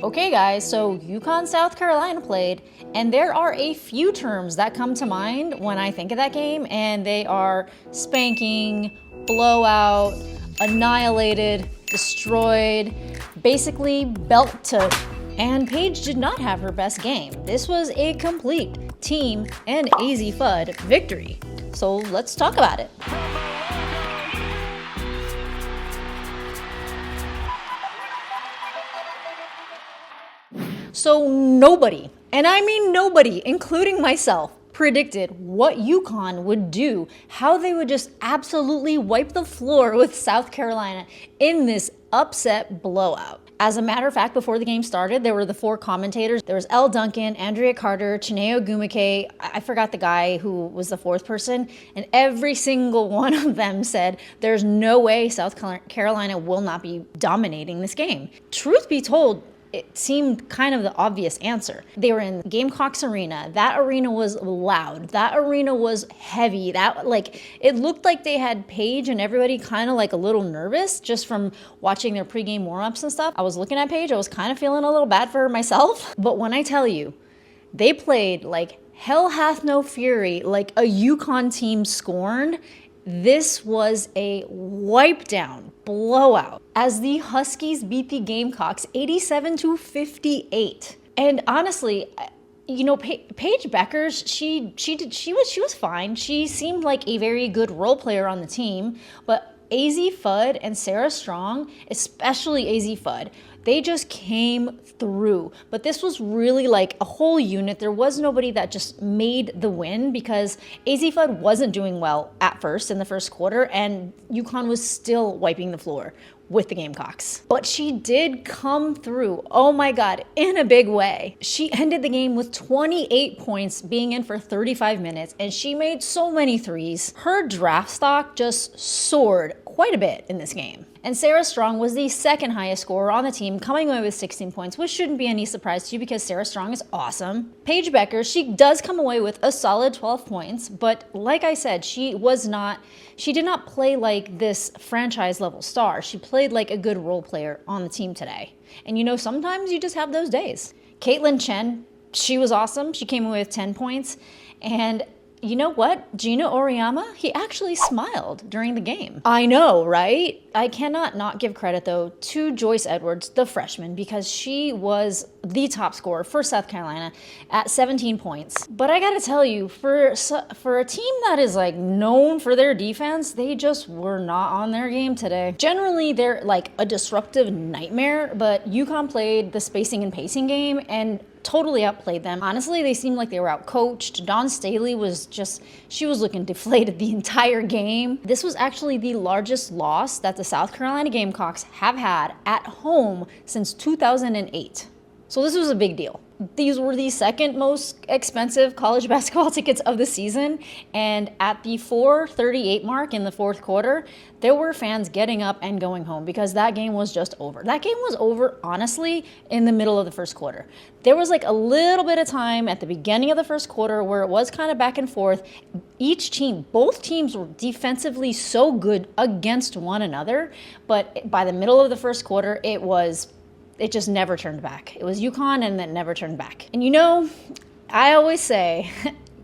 Okay guys, so UConn South Carolina played, and there are a few terms that come to mind when I think of that game, and they are spanking, blowout, annihilated, destroyed, basically belt to. And Paige did not have her best game. This was a complete team and Azzi Fudd victory. So let's talk about it. So nobody, and I mean nobody, including myself, predicted what UConn would do, how they would just absolutely wipe the floor with South Carolina in this upset blowout. As a matter of fact, before the game started, there were the four commentators. There was Elle Duncan, Andrea Carter, Chineo Gumike, I forgot the guy who was the fourth person, and every single one of them said there's no way South Carolina will not be dominating this game. Truth be told, it seemed kind of the obvious answer. They were in Gamecocks Arena. That arena was loud. That arena was heavy. It looked like they had Paige and everybody kind of like a little nervous just from watching their pregame warm-ups and stuff. I was looking at Paige. I was kind of feeling a little bad for her myself. But when I tell you, they played like hell hath no fury, like a UConn team scorned. This was a wipe down, blowout, as the Huskies beat the Gamecocks 87-58. And honestly, you know, Paige Beuckers, she was fine. She seemed like a very good role player on the team, but Azzi Fudd and Sarah Strong, especially Azzi Fudd, they just came through. But this was really like a whole unit. There was nobody that just made the win because Azzi Fudd wasn't doing well at first in the first quarter, and UConn was still wiping the floor with the Gamecocks. But she did come through, oh my God, in a big way. She ended the game with 28 points, being in for 35 minutes, and she made so many threes. Her draft stock just soared quite a bit in this game. And Sarah Strong was the second highest scorer on the team, coming away with 16 points, which shouldn't be any surprise to you because Sarah Strong is awesome. Paige Beuckers, she does come away with a solid 12 points, but like I said, she did not play like this franchise level star. She played like a good role player on the team today. And you know, sometimes you just have those days. Caitlin Chen, she was awesome. She came away with 10 points. And you know what? Gino Oriyama, he actually smiled during the game. I know, right? I cannot not give credit, though, to Joyce Edwards, the freshman, because she was the top scorer for South Carolina at 17 points. But I gotta tell you, for a team that is like known for their defense, they just were not on their game today. Generally, they're like a disruptive nightmare, but UConn played the spacing and pacing game and totally outplayed them. Honestly, they seemed like they were outcoached. Dawn Staley she was looking deflated the entire game. This was actually the largest loss that the South Carolina Gamecocks have had at home since 2008. So this was a big deal. These were the second most expensive college basketball tickets of the season, and at the 4:38 mark in the fourth quarter, there were fans getting up and going home because that game was just over. That game was over, honestly, in the middle of the first quarter. There was like a little bit of time at the beginning of the first quarter where it was kind of back and forth. Both teams were defensively so good against one another, but by the middle of the first quarter, it just never turned back. It was UConn and then never turned back. And you know, I always say,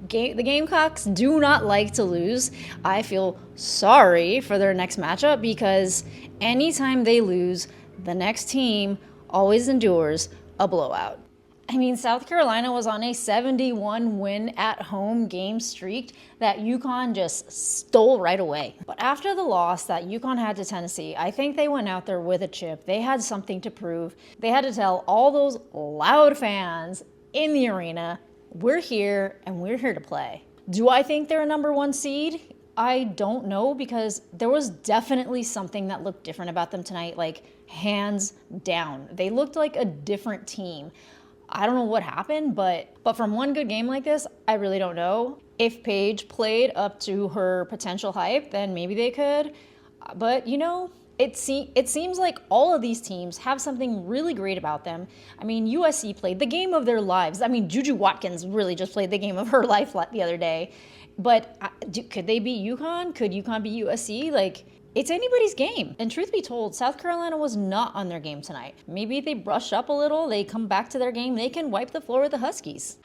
the Gamecocks do not like to lose. I feel sorry for their next matchup because anytime they lose, the next team always endures a blowout. I mean, South Carolina was on a 71 win at home game streak that UConn just stole right away. But after the loss that UConn had to Tennessee, I think they went out there with a chip. They had something to prove. They had to tell all those loud fans in the arena, we're here and we're here to play. Do I think they're a number one seed? I don't know, because there was definitely something that looked different about them tonight, like hands down. They looked like a different team. I don't know what happened, but from one good game like this, I really don't know. If Paige played up to her potential hype, then maybe they could. But, you know, it seems like all of these teams have something really great about them. I mean, USC played the game of their lives. I mean, Juju Watkins really just played the game of her life the other day. But could they beat UConn? Could UConn beat USC? Like, It's anybody's game. And truth be told, South Carolina was not on their game tonight. Maybe they brush up a little, they come back to their game, they can wipe the floor with the Huskies.